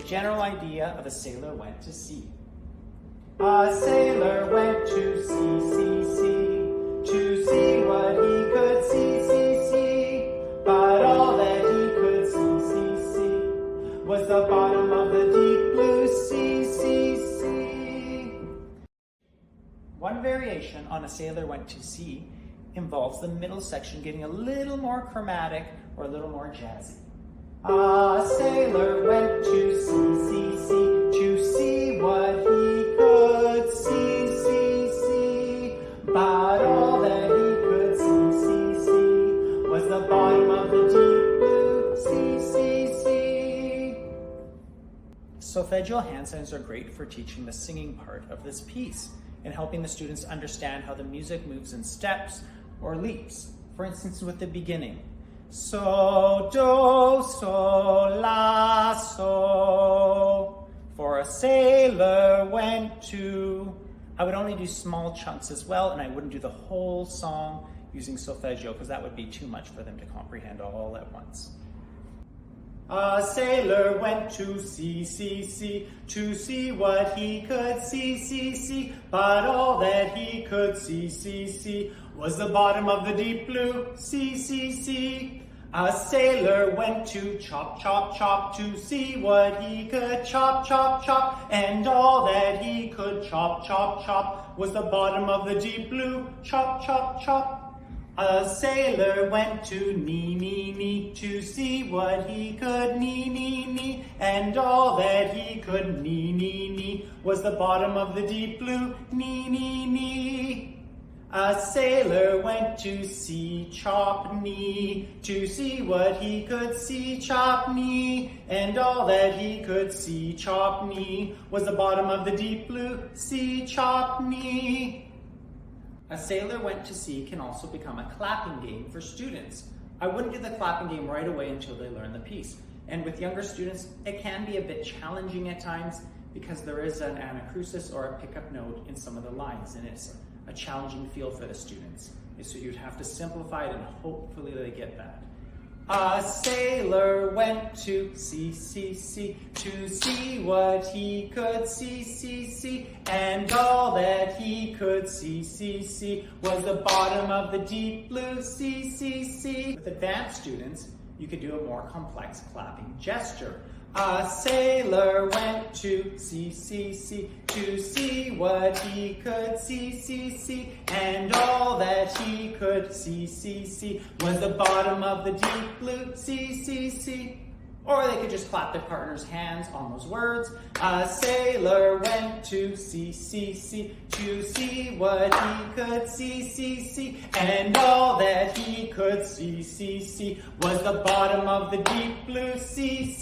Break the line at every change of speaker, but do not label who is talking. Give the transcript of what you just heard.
general idea of a sailor went to sea. A sailor went to see what he could see. But all that he could see was the bottom of the deep blue sea. One variation on a sailor went to sea involves the middle section getting a little more chromatic or a little more jazzy. A sailor went to see what he could see. But all that he could see was the bottom of the deep blue sea. Solfeggio hand signs are great for teaching the singing part of this piece and helping the students understand how the music moves in steps or leaps. For instance, with the beginning. So, do, so, la, so. For a sailor went to. I would only do small chunks as well, and I wouldn't do the whole song using solfeggio because that would be too much for them to comprehend all at once. A sailor went to see what he could see. But all that he could see was the bottom of the deep blue sea. A sailor went to chop to see what he could chop. And all that he could chop was the bottom of the deep blue chop. A sailor went to knee to see what he could knee. And all that he could knee was the bottom of the deep blue knee. A sailor went to see chop knee to see what he could see chop knee. And all that he could see chop knee was the bottom of the deep blue sea chop knee. A sailor went to sea can also become a clapping game for students. I wouldn't do the clapping game right away until they learn the piece. And with younger students, it can be a bit challenging at times because there is an anacrusis or a pickup note in some of the lines, and it's a challenging feel for the students. So you'd have to simplify it and hopefully they get that. A sailor went to sea to see what he could see. And all that he could see was the bottom of the deep blue sea. With advanced students, you could do a more complex clapping gesture. A sailor went to sea to see what he could see. And all that he could see was the bottom of the deep blue sea. Or they could just clap their partner's hands on those words. A sailor went to sea to see what he could see. And all that he could see was the bottom of the deep blue sea.